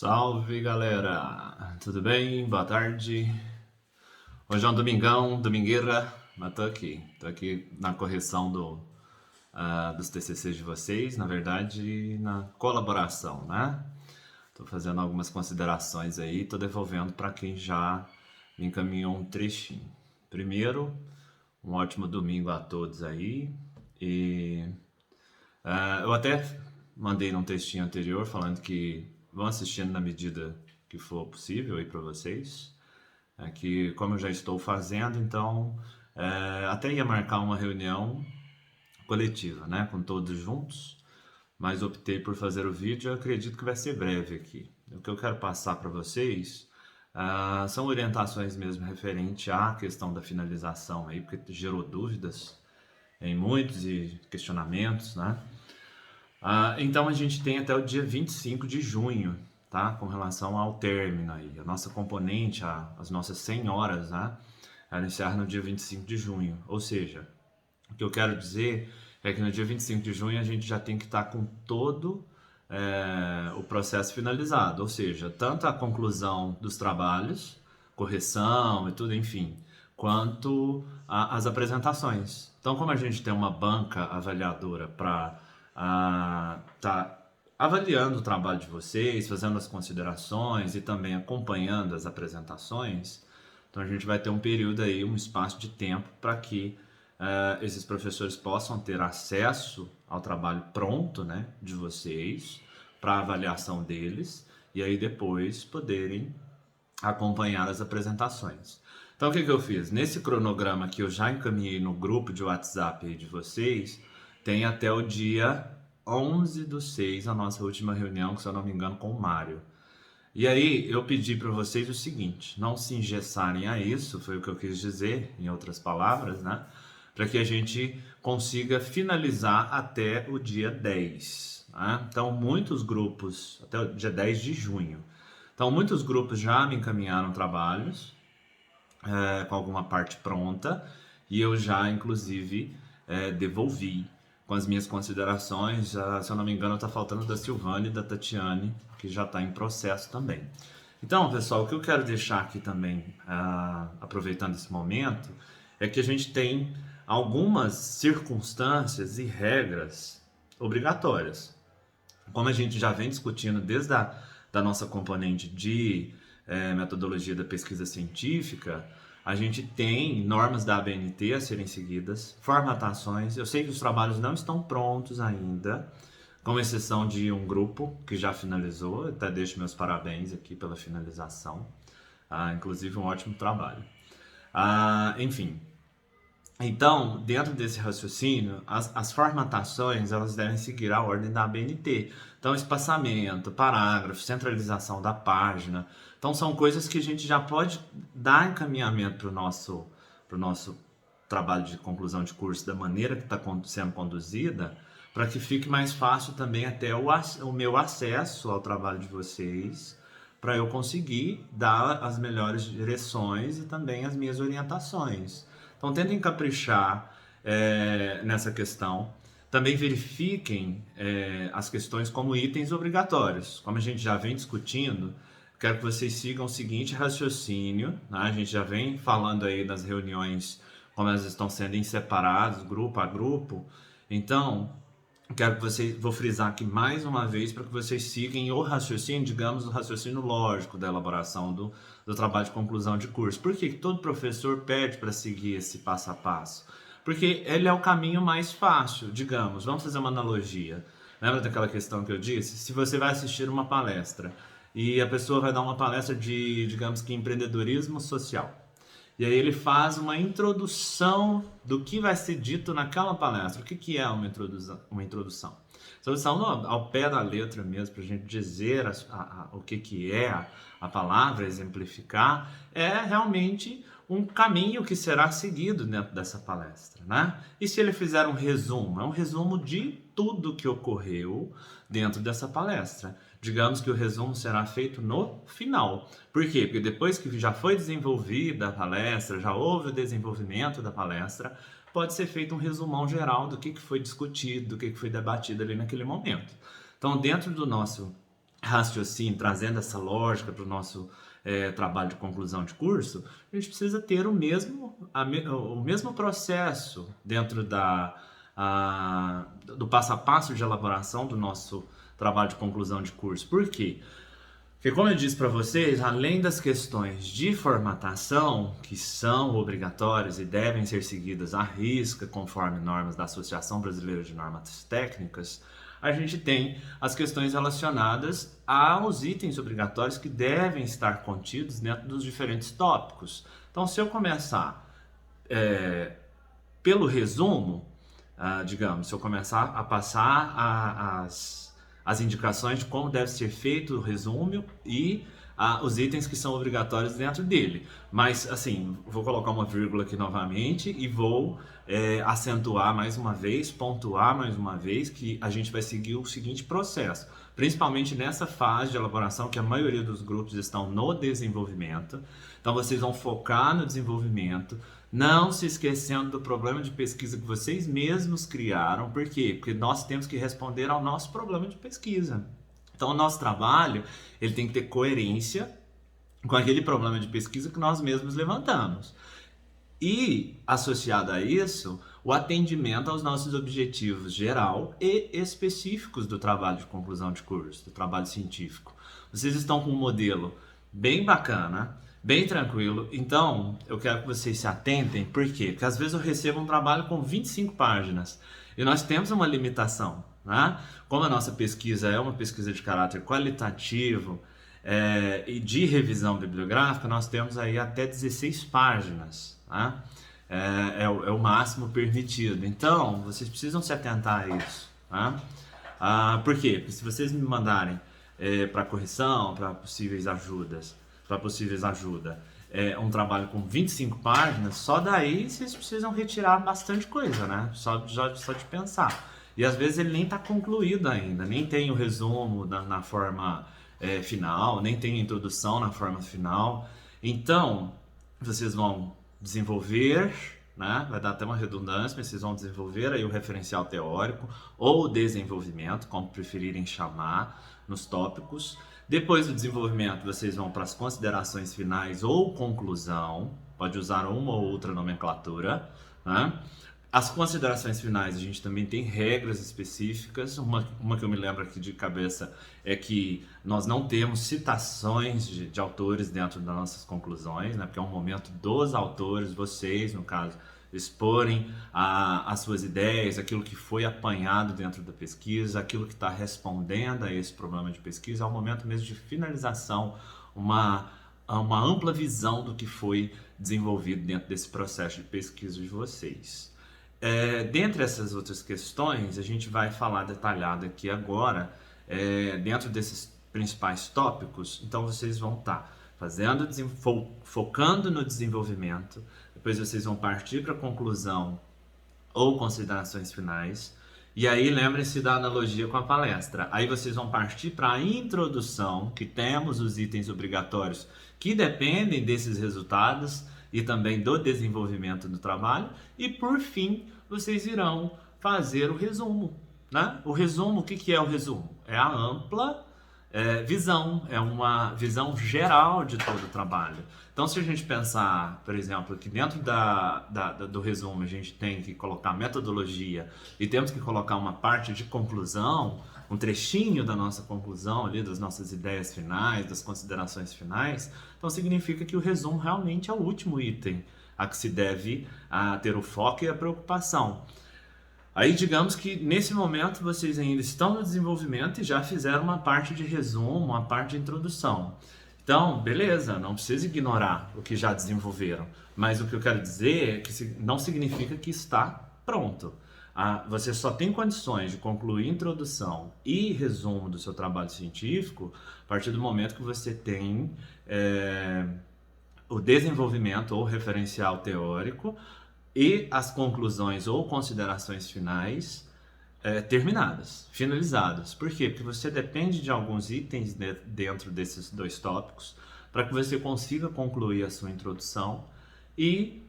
Salve galera, tudo bem? Boa tarde. Hoje é um domingão, domingueira, mas tô aqui na correção dos TCCs de vocês, na verdade na colaboração, né? Tô fazendo algumas considerações aí, tô devolvendo para quem já me encaminhou um trechinho. Primeiro, um ótimo domingo a todos aí e eu até mandei num textinho anterior falando que vão assistindo na medida que for possível aí para vocês. Que como eu já estou fazendo, então até ia marcar uma reunião coletiva, né, com todos juntos, mas optei por fazer o vídeo. Eu acredito que vai ser breve aqui. O que eu quero passar para vocês são orientações mesmo referente à questão da finalização aí, porque gerou dúvidas em muitos e questionamentos, né? Então a gente tem até o dia 25 de junho, tá? Com relação ao término aí. A nossa componente, as nossas 100 horas, né? Ela encerra no dia 25 de junho. Ou seja, o que eu quero dizer é que no dia 25 de junho a gente já tem que estar com todo o processo finalizado. Ou seja, tanto a conclusão dos trabalhos, correção e tudo, enfim, quanto as apresentações. Então, como a gente tem uma banca avaliadora para tá avaliando o trabalho de vocês, fazendo as considerações e também acompanhando as apresentações, então a gente vai ter um período aí, um espaço de tempo para que esses professores possam ter acesso ao trabalho pronto, né, de vocês, para avaliação deles, e aí depois poderem acompanhar as apresentações. Então o que eu fiz? Nesse cronograma que eu já encaminhei no grupo de WhatsApp aí de vocês, tem até o dia 11/6, a nossa última reunião, que se eu não me engano, com o Mário. E aí eu pedi para vocês o seguinte: não se engessarem a isso, foi o que eu quis dizer, em outras palavras, né? Para que a gente consiga finalizar até o dia 10. Né? Então, muitos grupos, até o dia 10 de junho. Então, muitos grupos já me encaminharam trabalhos com alguma parte pronta e eu já, inclusive, devolvi com as minhas considerações. Se eu não me engano, está faltando da Silvane e da Tatiane, que já está em processo também. Então, pessoal, o que eu quero deixar aqui também, aproveitando esse momento, é que a gente tem algumas circunstâncias e regras obrigatórias. Como a gente já vem discutindo desde da nossa componente de metodologia da pesquisa científica, a gente tem normas da ABNT a serem seguidas, formatações. Eu sei que os trabalhos não estão prontos ainda, com exceção de um grupo que já finalizou. Eu até deixo meus parabéns aqui pela finalização. Inclusive um ótimo trabalho. Enfim, então, dentro desse raciocínio, as formatações elas devem seguir a ordem da ABNT. Então, espaçamento, parágrafo, centralização da página. Então, são coisas que a gente já pode dar encaminhamento para o nosso trabalho de conclusão de curso da maneira que está sendo conduzida, para que fique mais fácil também até o meu acesso ao trabalho de vocês, para eu conseguir dar as melhores direções e também as minhas orientações. Então, tentem caprichar nessa questão. Também verifiquem as questões como itens obrigatórios. Como a gente já vem discutindo, quero que vocês sigam o seguinte raciocínio. Né? A gente já vem falando aí nas reuniões como elas estão sendo em separados, grupo a grupo. Então, quero que vocês, vou frisar aqui mais uma vez para que vocês sigam o raciocínio, digamos, o raciocínio lógico da elaboração do trabalho de conclusão de curso. Por que todo professor pede para seguir esse passo a passo? Porque ele é o caminho mais fácil, digamos. Vamos fazer uma analogia. Lembra daquela questão que eu disse? Se você vai assistir uma palestra e a pessoa vai dar uma palestra de, digamos que, empreendedorismo social. E aí ele faz uma introdução do que vai ser dito naquela palestra. O que é uma introdução? Introdução ao pé da letra mesmo, para a gente dizer o que é a palavra, exemplificar, é realmente um caminho que será seguido dentro dessa palestra, né? E se ele fizer um resumo? É um resumo de tudo que ocorreu dentro dessa palestra. Digamos que o resumo será feito no final. Por quê? Porque depois que já foi desenvolvida a palestra, já houve o desenvolvimento da palestra, pode ser feito um resumão geral do que foi discutido, do que foi debatido ali naquele momento. Então, dentro do nosso raciocínio, trazendo essa lógica para o nosso trabalho de conclusão de curso, a gente precisa ter o mesmo processo dentro do passo a passo de elaboração do nosso trabalho de conclusão de curso. Por quê? Porque, como eu disse para vocês, além das questões de formatação, que são obrigatórias e devem ser seguidas à risca, conforme normas da Associação Brasileira de Normas Técnicas, a gente tem as questões relacionadas aos itens obrigatórios que devem estar contidos dentro dos diferentes tópicos. Então, se eu começar pelo resumo, digamos, se eu começar a passar as indicações de como deve ser feito o resumo e os itens que são obrigatórios dentro dele. Mas, assim, vou colocar uma vírgula aqui novamente e vou acentuar mais uma vez, pontuar mais uma vez que a gente vai seguir o seguinte processo, principalmente nessa fase de elaboração que a maioria dos grupos estão no desenvolvimento. Então, vocês vão focar no desenvolvimento, não se esquecendo do problema de pesquisa que vocês mesmos criaram. Por quê? Porque nós temos que responder ao nosso problema de pesquisa. Então, o nosso trabalho ele tem que ter coerência com aquele problema de pesquisa que nós mesmos levantamos. E, associado a isso, o atendimento aos nossos objetivos geral e específicos do trabalho de conclusão de curso, do trabalho científico. Vocês estão com um modelo bem bacana, bem tranquilo. Então, eu quero que vocês se atentem. Por quê? Porque às vezes eu recebo um trabalho com 25 páginas e nós temos uma limitação, né? Como a nossa pesquisa é uma pesquisa de caráter qualitativo e de revisão bibliográfica, nós temos aí até 16 páginas, né? É o máximo permitido. Então, vocês precisam se atentar a isso, né? Por quê? Porque se vocês me mandarem para correção, para possíveis ajudas, um trabalho com 25 páginas, só daí vocês precisam retirar bastante coisa, né? Só de pensar. E às vezes ele nem está concluído ainda, nem tem o resumo na forma final, nem tem a introdução na forma final. Então, vocês vão desenvolver, né? Vai dar até uma redundância, mas vocês vão desenvolver aí o referencial teórico ou o desenvolvimento, como preferirem chamar, nos tópicos. Depois do desenvolvimento, vocês vão para as considerações finais ou conclusão, pode usar uma ou outra nomenclatura, né? As considerações finais, a gente também tem regras específicas. Uma que eu me lembro aqui de cabeça é que nós não temos citações de autores dentro das nossas conclusões, né? Porque é um momento dos autores, vocês, no caso, exporem as suas ideias, aquilo que foi apanhado dentro da pesquisa, aquilo que está respondendo a esse problema de pesquisa. É um momento mesmo de finalização, uma ampla visão do que foi desenvolvido dentro desse processo de pesquisa de vocês. Dentre essas outras questões, a gente vai falar detalhado aqui agora, dentro desses principais tópicos. Então vocês vão estar focando no desenvolvimento, depois vocês vão partir para a conclusão ou considerações finais, e aí lembrem-se da analogia com a palestra. Aí vocês vão partir para a introdução, que temos os itens obrigatórios que dependem desses resultados e também do desenvolvimento do trabalho, e por fim vocês irão fazer o resumo, né? O resumo, o que é o resumo? É a ampla visão, é uma visão geral de todo o trabalho. Então, se a gente pensar, por exemplo, que dentro do resumo a gente tem que colocar metodologia e temos que colocar uma parte de conclusão, um trechinho da nossa conclusão ali, das nossas ideias finais, das considerações finais, então significa que o resumo realmente é o último item a que se deve ter o foco e a preocupação. Aí, digamos que nesse momento vocês ainda estão no desenvolvimento e já fizeram uma parte de resumo, uma parte de introdução. Então, beleza, não precisa ignorar o que já desenvolveram, mas o que eu quero dizer é que não significa que está pronto. Você só tem condições de concluir introdução e resumo do seu trabalho científico a partir do momento que você tem o desenvolvimento ou referencial teórico e as conclusões ou considerações finais terminadas, finalizadas. Por quê? Porque você depende de alguns itens dentro desses dois tópicos para que você consiga concluir a sua introdução e,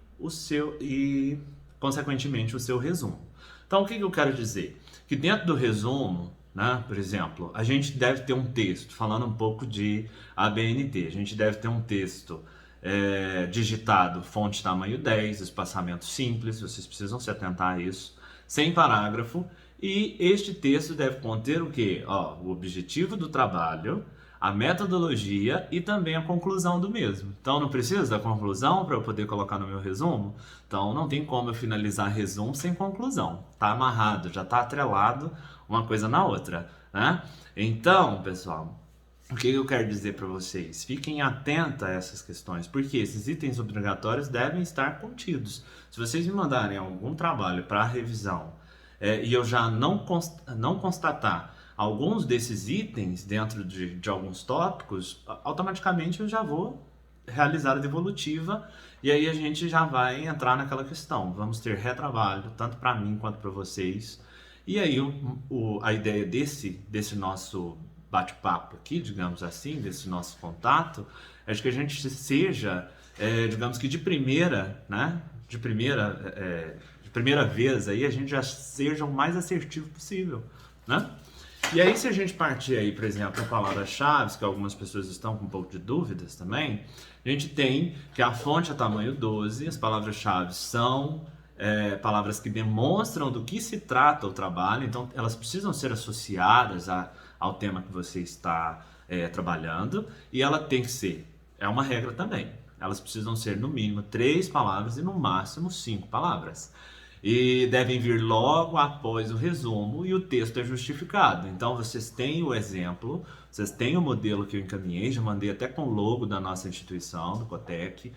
consequentemente, o seu resumo. Então, o que eu quero dizer? Que dentro do resumo, né? Por exemplo, a gente deve ter um texto, falando um pouco de ABNT, a gente deve ter um texto digitado, fonte tamanho 10, espaçamento simples, vocês precisam se atentar a isso, sem parágrafo, e este texto deve conter o quê? Ó, o objetivo do trabalho, a metodologia e também a conclusão do mesmo. Então não precisa da conclusão para eu poder colocar no meu resumo? Então não tem como eu finalizar resumo sem conclusão. Tá amarrado, já tá atrelado uma coisa na outra, né? Então, pessoal, o que eu quero dizer para vocês? Fiquem atentos a essas questões, porque esses itens obrigatórios devem estar contidos. Se vocês me mandarem algum trabalho para revisão e eu já não constatar alguns desses itens dentro de alguns tópicos, automaticamente eu já vou realizar a devolutiva e aí a gente já vai entrar naquela questão. Vamos ter retrabalho, tanto para mim quanto para vocês. E aí a ideia desse nosso bate-papo aqui, digamos assim, desse nosso contato, é de que a gente seja, digamos que de primeira, né? De primeira vez aí, a gente já seja o mais assertivo possível, né? E aí, se a gente partir aí, por exemplo, a palavra-chave, que algumas pessoas estão com um pouco de dúvidas também, a gente tem que a fonte é tamanho 12, as palavras-chave são palavras que demonstram do que se trata o trabalho, então elas precisam ser associadas ao tema que você está trabalhando, e ela tem que ser, é uma regra também, elas precisam ser no mínimo 3 palavras e no máximo 5 palavras. E devem vir logo após o resumo e o texto é justificado. Então vocês têm o exemplo, vocês têm o modelo que eu encaminhei, já mandei até com o logo da nossa instituição, do Cotec,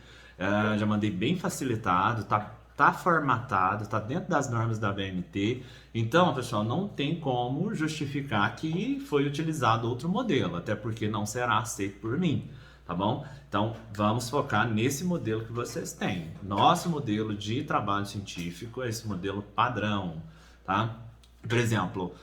já mandei bem facilitado, tá formatado, tá dentro das normas da BNT. Então, pessoal, não tem como justificar que foi utilizado outro modelo, até porque não será aceito por mim. Tá bom? Então, vamos focar nesse modelo que vocês têm. Nosso modelo de trabalho científico é esse modelo padrão, tá? Por exemplo,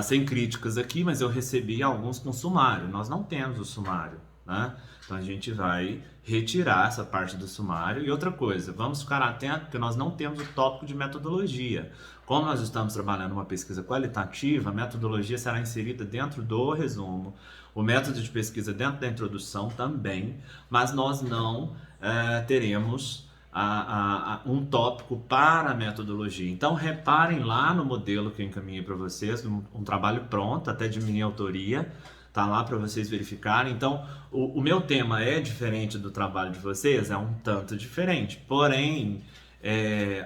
sem críticas aqui, mas eu recebi alguns com sumário. Nós não temos o sumário, né? Então, a gente vai retirar essa parte do sumário. E outra coisa, vamos ficar atentos porque nós não temos o tópico de metodologia. Como nós estamos trabalhando uma pesquisa qualitativa, a metodologia será inserida dentro do resumo, o método de pesquisa dentro da introdução também, mas nós não teremos um tópico para a metodologia. Então reparem lá no modelo que eu encaminhei para vocês, um trabalho pronto, até de minha autoria, tá lá para vocês verificarem. Então o meu tema é diferente do trabalho de vocês, é um tanto diferente, porém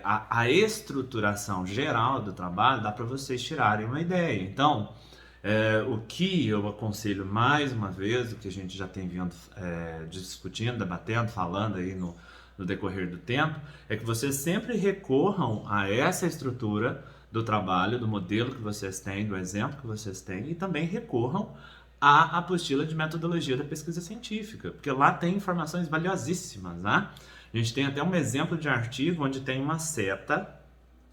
a estruturação geral do trabalho dá para vocês tirarem uma ideia. Então, o que eu aconselho mais uma vez, o que a gente já tem vindo discutindo, debatendo, falando aí no decorrer do tempo, é que vocês sempre recorram a essa estrutura do trabalho, do modelo que vocês têm, do exemplo que vocês têm, e também recorram à apostila de metodologia da pesquisa científica, porque lá tem informações valiosíssimas, né? A gente tem até um exemplo de artigo onde tem uma seta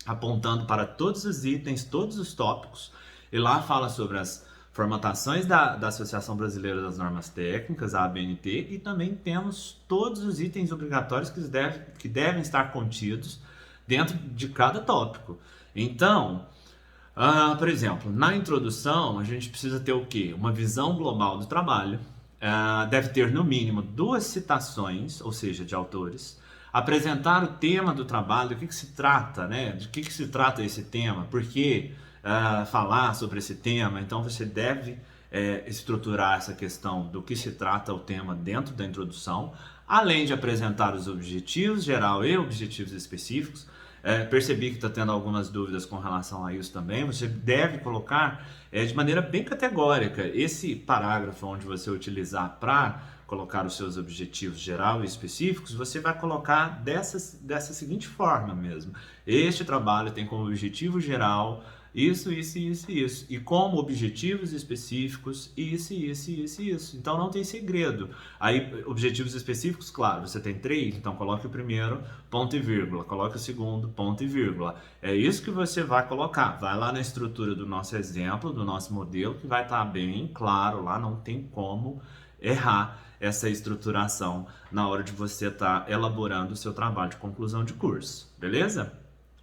apontando para todos os itens, todos os tópicos, e lá fala sobre as formatações da Associação Brasileira das Normas Técnicas, a ABNT, e também temos todos os itens obrigatórios que devem estar contidos dentro de cada tópico. Então, por exemplo, na introdução a gente precisa ter o quê? Uma visão global do trabalho, deve ter no mínimo 2 citações, ou seja, de autores, apresentar o tema do trabalho, do que se trata, né? De que se trata esse tema, por que falar sobre esse tema. Então você deve estruturar essa questão do que se trata o tema dentro da introdução, além de apresentar os objetivos geral e objetivos específicos. Percebi que está tendo algumas dúvidas com relação a isso também. Você deve colocar de maneira bem categórica esse parágrafo onde você utilizar para colocar os seus objetivos geral e específicos, você vai colocar dessa seguinte forma mesmo. Este trabalho tem como objetivo geral isso, isso, isso, isso. E como objetivos específicos, isso. Então não tem segredo. Aí, objetivos específicos, claro, você tem 3, então coloque o primeiro, ponto e vírgula. Coloque o segundo, ponto e vírgula. É isso que você vai colocar. Vai lá na estrutura do nosso exemplo, do nosso modelo, que vai estar bem claro lá, não tem como errar essa estruturação na hora de você estar elaborando o seu trabalho de conclusão de curso. Beleza?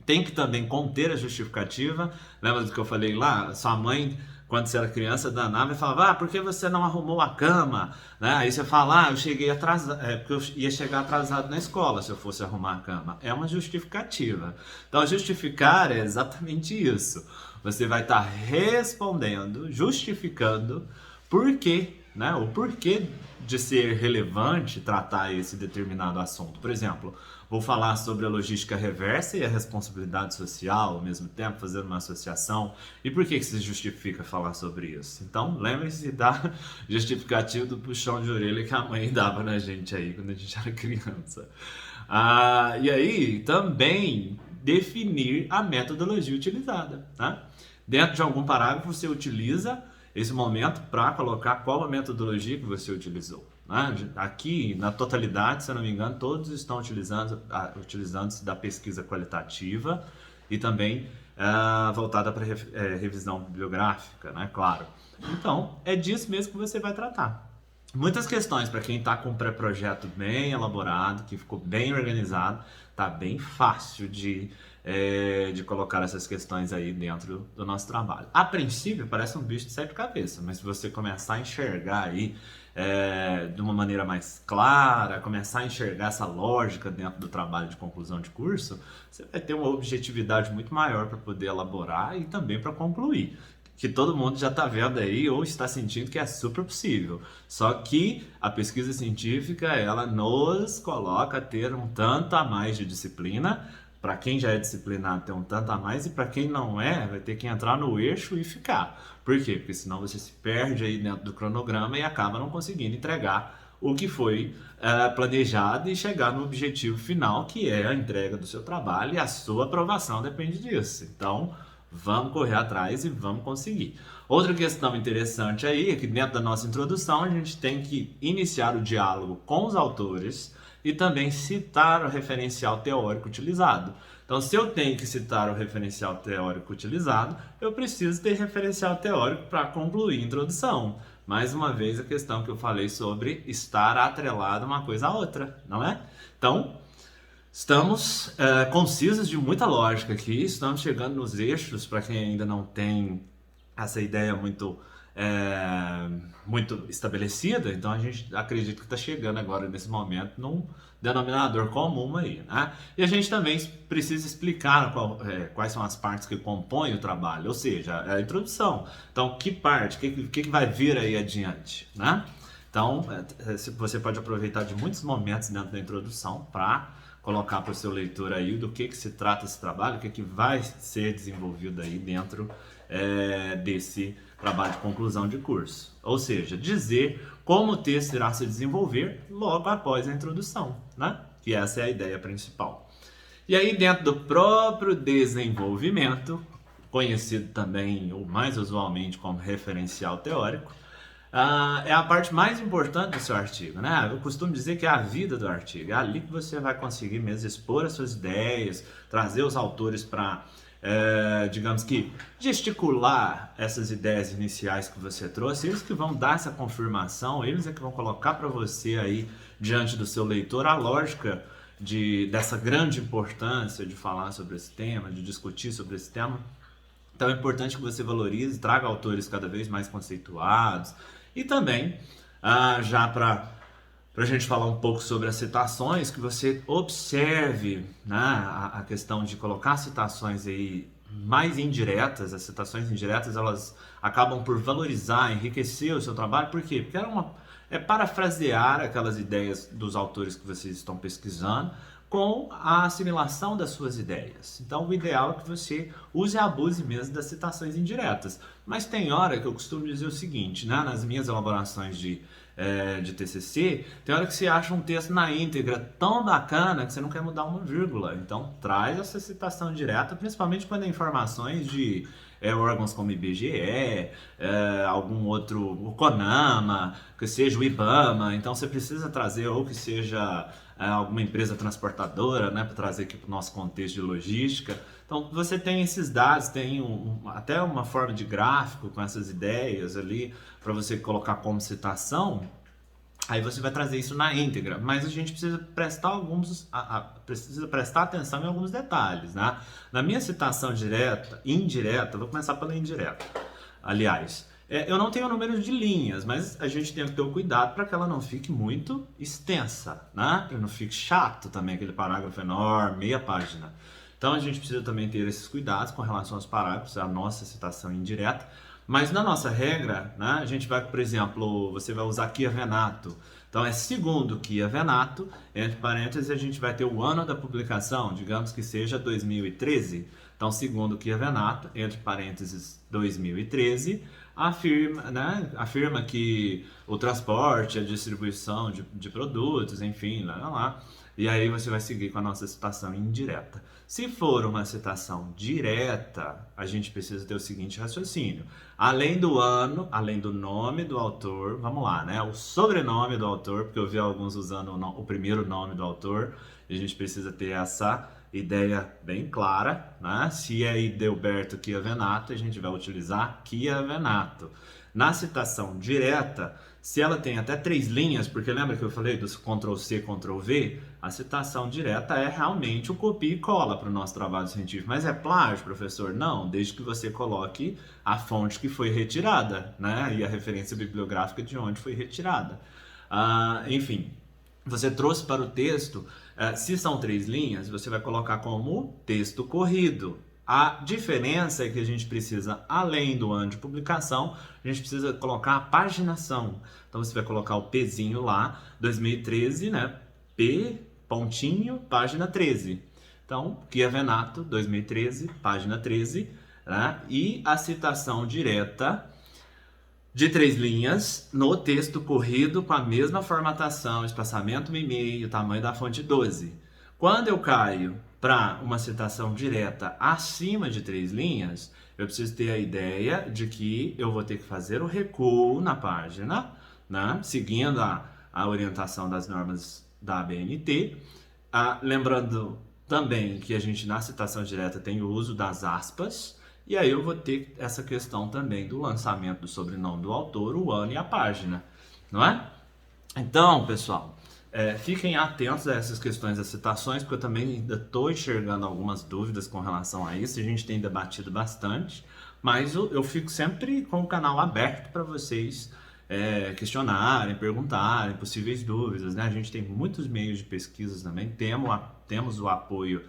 Tem que também conter a justificativa. Lembra do que eu falei lá? Sua mãe quando você era criança, danava e falava, por que você não arrumou a cama? Né? Aí você fala, eu cheguei atrasado, porque eu ia chegar atrasado na escola se eu fosse arrumar a cama. É uma justificativa. Então, justificar é exatamente isso. Você vai estar respondendo, justificando por quê, né? O porquê de ser relevante tratar esse determinado assunto. Por exemplo, vou falar sobre a logística reversa e a responsabilidade social ao mesmo tempo, fazendo uma associação. E por que se justifica falar sobre isso? Então, lembre-se da justificativa do puxão de orelha que a mãe dava na gente aí quando a gente era criança. E aí, também definir a metodologia utilizada, tá? Dentro de algum parágrafo, você utiliza esse momento para colocar qual a metodologia que você utilizou. Né? Aqui, na totalidade, se eu não me engano, todos estão utilizando-se da pesquisa qualitativa e também voltada para revisão bibliográfica, né? Claro. Então, é disso mesmo que você vai tratar. Muitas questões para quem está com um pré-projeto bem elaborado, que ficou bem organizado, tá bem fácil de colocar essas questões aí dentro do nosso trabalho. A princípio parece um bicho de sete cabeças, mas se você começar a enxergar aí de uma maneira mais clara, começar a enxergar essa lógica dentro do trabalho de conclusão de curso, você vai ter uma objetividade muito maior para poder elaborar e também para concluir. Que todo mundo já está vendo aí ou está sentindo que é super possível. Só que a pesquisa científica, ela nos coloca a ter um tanto a mais de disciplina. Para quem já é disciplinado, tem um tanto a mais, e para quem não é, vai ter que entrar no eixo e ficar. Por quê? Porque senão você se perde aí dentro do cronograma e acaba não conseguindo entregar o que foi planejado e chegar no objetivo final, que é a entrega do seu trabalho, e a sua aprovação depende disso. Então, vamos correr atrás e vamos conseguir. Outra questão interessante aí é que dentro da nossa introdução a gente tem que iniciar o diálogo com os autores e também citar o referencial teórico utilizado. Então, se eu tenho que citar o referencial teórico utilizado, eu preciso ter referencial teórico para concluir a introdução. Mais uma vez, a questão que eu falei sobre estar atrelado uma coisa à outra, não é? Então, estamos concisos de muita lógica aqui, estamos chegando nos eixos, para quem ainda não tem essa ideia muito estabelecida, então a gente acredita que está chegando agora nesse momento num denominador comum aí, né? E a gente também precisa explicar quais são as partes que compõem o trabalho, ou seja, a introdução. Então, que parte, o que vai vir aí adiante, né? Então, você pode aproveitar de muitos momentos dentro da introdução para colocar para o seu leitor aí do que se trata esse trabalho, o que vai ser desenvolvido aí dentro desse trabalho de conclusão de curso. Ou seja, dizer como o texto irá se desenvolver logo após a introdução, né? Que essa é a ideia principal. E aí, dentro do próprio desenvolvimento, conhecido também, ou mais usualmente, como referencial teórico, é a parte mais importante do seu artigo, né? Eu costumo dizer que é a vida do artigo. É ali que você vai conseguir mesmo expor as suas ideias, trazer os autores para, digamos que, gesticular essas ideias iniciais que você trouxe. Eles que vão dar essa confirmação, eles é que vão colocar para você aí, diante do seu leitor, a lógica dessa grande importância de falar sobre esse tema, de discutir sobre esse tema. Então é importante que você valorize, traga autores cada vez mais conceituados. E também, já para a gente falar um pouco sobre as citações, que você observe, né, a questão de colocar citações aí mais indiretas. As citações indiretas, elas acabam por valorizar, enriquecer o seu trabalho. Por quê? Porque é parafrasear aquelas ideias dos autores que vocês estão pesquisando com a assimilação das suas ideias. Então, o ideal é que você use e abuse mesmo das citações indiretas. Mas tem hora que eu costumo dizer o seguinte, né? Nas minhas elaborações de TCC, tem hora que você acha um texto na íntegra tão bacana que você não quer mudar uma vírgula. Então, traz essa citação direta, principalmente quando é informações de órgãos como IBGE, algum outro, o CONAMA, que seja o IBAMA. Então, você precisa trazer, ou que seja alguma empresa transportadora, né, para trazer aqui para o nosso contexto de logística. Então, você tem esses dados, tem até uma forma de gráfico com essas ideias ali, para você colocar como citação. Aí você vai trazer isso na íntegra, mas a gente precisa prestar atenção em alguns detalhes, né? Na minha citação indireta, vou começar pela indireta. aliás. Eu não tenho números de linhas, mas a gente tem que ter o cuidado para que ela não fique muito extensa, né? Para não fique chato também aquele parágrafo enorme, meia página. Então a gente precisa também ter esses cuidados com relação aos parágrafos, a nossa citação indireta. Mas na nossa regra, né, a gente vai, por exemplo, você vai usar Chia Venato. Então é segundo Chia Venato, entre parênteses a gente vai ter o ano da publicação, digamos que seja 2013. Então segundo Chia Venato, entre parênteses 2013, afirma que o transporte, a distribuição de produtos, enfim, lá. E aí você vai seguir com a nossa citação indireta. Se for uma citação direta, a gente precisa ter o seguinte raciocínio. Além do ano, além do nome do autor, vamos lá, né? O sobrenome do autor, porque eu vi alguns usando o primeiro nome do autor, e a gente precisa ter essa ideia bem clara, né? Se é Idelberto Chia Venato, a gente vai utilizar Chia Venato. Na citação direta, se ela tem até 3 linhas, porque lembra que eu falei dos Ctrl+C, Ctrl+V? A citação direta é realmente o copia e cola para o nosso trabalho científico. Mas é plágio, professor? Não, desde que você coloque a fonte que foi retirada, né? E a referência bibliográfica de onde foi retirada. Enfim, você trouxe para o texto, se são 3 linhas, você vai colocar como texto corrido. A diferença é que a gente precisa, além do ano de publicação, a gente precisa colocar a paginação. Então você vai colocar o Pzinho lá, 2013, né? P, pontinho, página 13. Então, Chia Venato, 2013, página 13, né? E a citação direta de 3 linhas no texto corrido com a mesma formatação, espaçamento e tamanho da fonte 12. Quando eu caio para uma citação direta acima de 3 linhas, eu preciso ter a ideia de que eu vou ter que fazer o recuo na página, né? Seguindo a orientação das normas da ABNT. Lembrando também que a gente na citação direta tem o uso das aspas, e aí eu vou ter essa questão também do lançamento do sobrenome do autor, o ano e a página, não é? Então, pessoal, fiquem atentos a essas questões das citações, porque eu também ainda estou enxergando algumas dúvidas com relação a isso, a gente tem debatido bastante, mas eu fico sempre com o canal aberto para vocês questionarem, perguntarem possíveis dúvidas, né? A gente tem muitos meios de pesquisas também, temos o apoio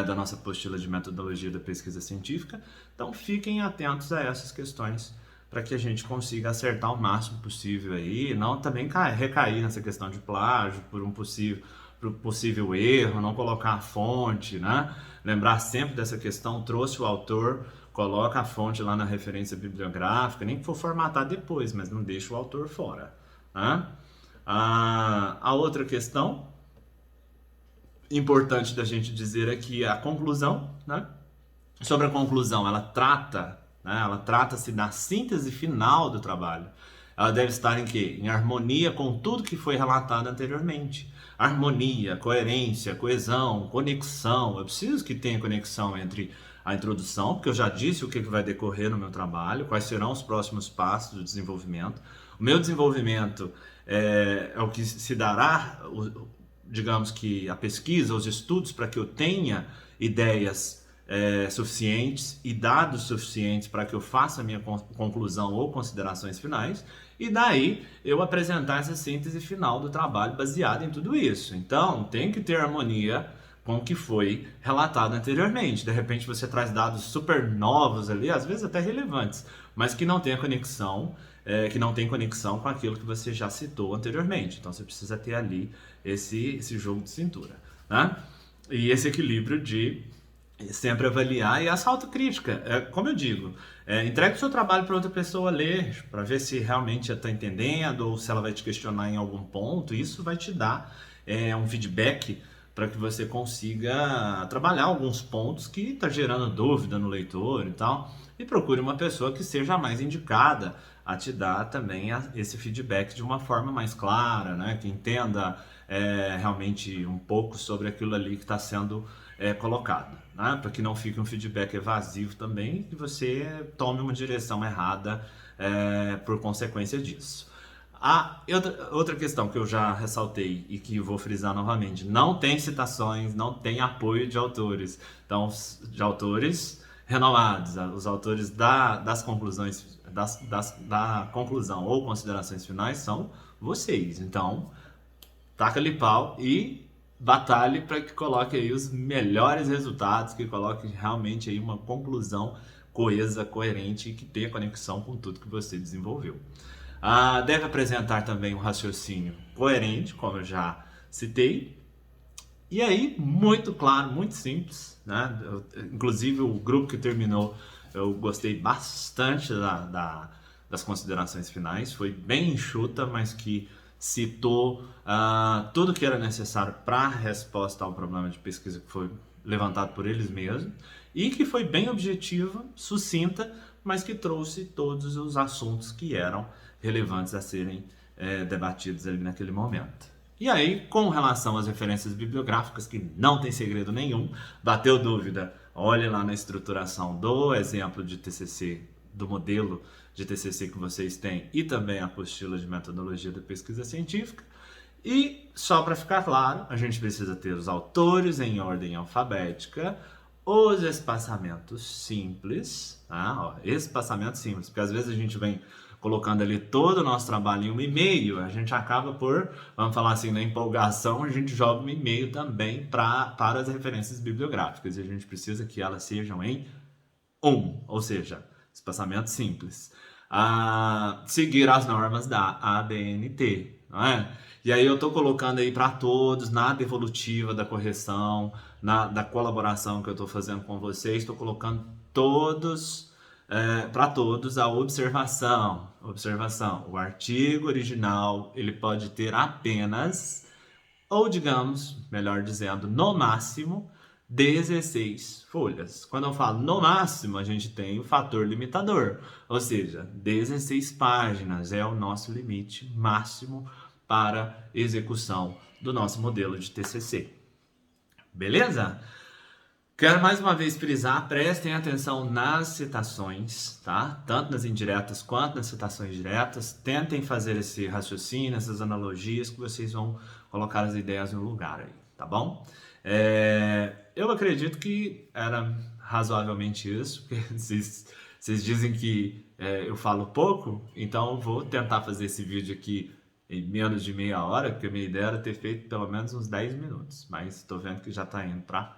da nossa apostila de metodologia da pesquisa científica, então fiquem atentos a essas questões para que a gente consiga acertar o máximo possível aí, não também recair nessa questão de plágio por um possível erro, não colocar a fonte, né? Lembrar sempre dessa questão, trouxe o autor, coloca a fonte lá na referência bibliográfica, nem que for formatar depois, mas não deixa o autor fora, né? A outra questão importante da gente dizer aqui é a conclusão, né? Sobre a conclusão, ela trata-se da síntese final do trabalho. Ela deve estar em quê? Em harmonia com tudo que foi relatado anteriormente. Harmonia, coerência, coesão, conexão. Eu preciso que tenha conexão entre a introdução, porque eu já disse o que vai decorrer no meu trabalho, quais serão os próximos passos do desenvolvimento. O meu desenvolvimento é o que se dará, digamos que a pesquisa, os estudos, para que eu tenha ideias suficientes e dados suficientes para que eu faça a minha conclusão ou considerações finais, e daí eu apresentar essa síntese final do trabalho baseada em tudo isso. Então, tem que ter harmonia com o que foi relatado anteriormente. De repente você traz dados super novos ali, às vezes até relevantes, mas que não tem conexão com aquilo que você já citou anteriormente. Então você precisa ter ali esse jogo de cintura, né? E esse equilíbrio de sempre avaliar e essa autocrítica. Como eu digo, entregue o seu trabalho para outra pessoa ler, para ver se realmente está entendendo ou se ela vai te questionar em algum ponto. Isso vai te dar um feedback para que você consiga trabalhar alguns pontos que está gerando dúvida no leitor e tal. E procure uma pessoa que seja mais indicada a te dar também esse feedback de uma forma mais clara, né? Que entenda realmente um pouco sobre aquilo ali que está sendo colocado, né? Para que não fique um feedback evasivo também e você tome uma direção errada por consequência disso. Outra questão que eu já ressaltei e que vou frisar novamente, não tem citações, não tem apoio de autores. Então, de autores renomados, os autores das conclusões, da conclusão ou considerações finais são vocês. Então, taca-lhe pau e batalhe para que coloque aí os melhores resultados, que coloque realmente aí uma conclusão coesa, coerente e que tenha conexão com tudo que você desenvolveu. Deve apresentar também um raciocínio coerente, como eu já citei. E aí, muito claro, muito simples, né? Inclusive o grupo que terminou, eu gostei bastante das considerações finais, foi bem enxuta, mas que citou tudo que era necessário para a resposta ao problema de pesquisa que foi levantado por eles mesmos e que foi bem objetiva, sucinta, mas que trouxe todos os assuntos que eram relevantes a serem debatidos ali naquele momento. E aí, com relação às referências bibliográficas, que não tem segredo nenhum, bateu dúvida, olhe lá na estruturação do exemplo de TCC, do modelo de TCC que vocês têm e também a apostila de metodologia da pesquisa científica. E só para ficar claro, a gente precisa ter os autores em ordem alfabética, os espaçamentos simples, espaçamentos simples, porque às vezes a gente vem colocando ali todo o nosso trabalho em um e-mail, a gente acaba por, vamos falar assim, na empolgação, a gente joga um e-mail também para as referências bibliográficas, e a gente precisa que elas sejam em ou seja, espaçamento simples. Seguir as normas da ABNT, não é? E aí eu estou colocando aí para todos, na devolutiva da correção, da colaboração que eu estou fazendo com vocês, estou colocando todos, para todos, a observação. O artigo original, ele pode ter apenas, ou digamos, melhor dizendo, no máximo, 16 folhas. Quando eu falo no máximo, a gente tem o fator limitador, ou seja, 16 páginas é o nosso limite máximo para execução do nosso modelo de TCC. Beleza? Quero mais uma vez frisar, prestem atenção nas citações, tá? Tanto nas indiretas quanto nas citações diretas. Tentem fazer esse raciocínio, essas analogias, que vocês vão colocar as ideias no lugar aí, tá bom? Eu acredito que era razoavelmente isso, porque vocês dizem que eu falo pouco, então eu vou tentar fazer esse vídeo aqui em menos de meia hora, porque a minha ideia era ter feito pelo menos uns 10 minutos, mas estou vendo que já está indo para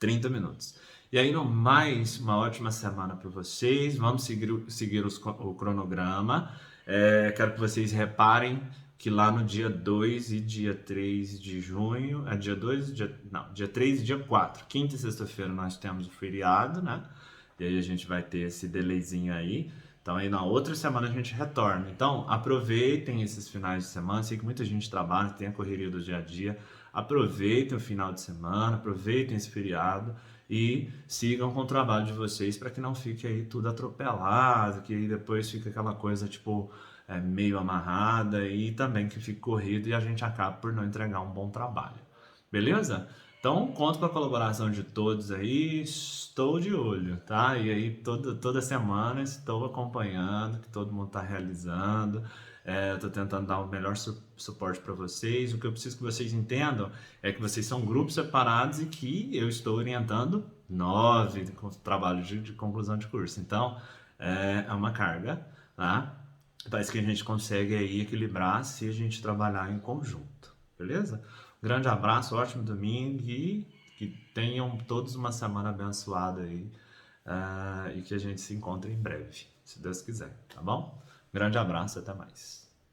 30 minutos. E aí, no mais, uma ótima semana para vocês. Vamos seguir o cronograma. Quero que vocês reparem que lá no dia 2 e dia 3 de junho, dia 3 e dia 4, quinta e sexta-feira, nós temos o feriado, né? E aí a gente vai ter esse delayzinho aí. Então aí na outra semana a gente retorna. Então aproveitem esses finais de semana. Sei que muita gente trabalha, tem a correria do dia a dia. Aproveitem o final de semana, aproveitem esse feriado e sigam com o trabalho de vocês para que não fique aí tudo atropelado, que aí depois fica aquela coisa tipo meio amarrada e também que fique corrido e a gente acaba por não entregar um bom trabalho. Beleza? Então, conto com a colaboração de todos aí, estou de olho, tá? E aí, toda semana estou acompanhando o que todo mundo está realizando, estou tentando dar o melhor suporte para vocês. O que eu preciso que vocês entendam é que vocês são grupos separados e que eu estou orientando 9 com trabalho de conclusão de curso. Então, é uma carga, tá? Parece que a gente consegue aí equilibrar se a gente trabalhar em conjunto, beleza? Grande abraço, ótimo domingo e que tenham todos uma semana abençoada aí e que a gente se encontre em breve, se Deus quiser, tá bom? Grande abraço, até mais.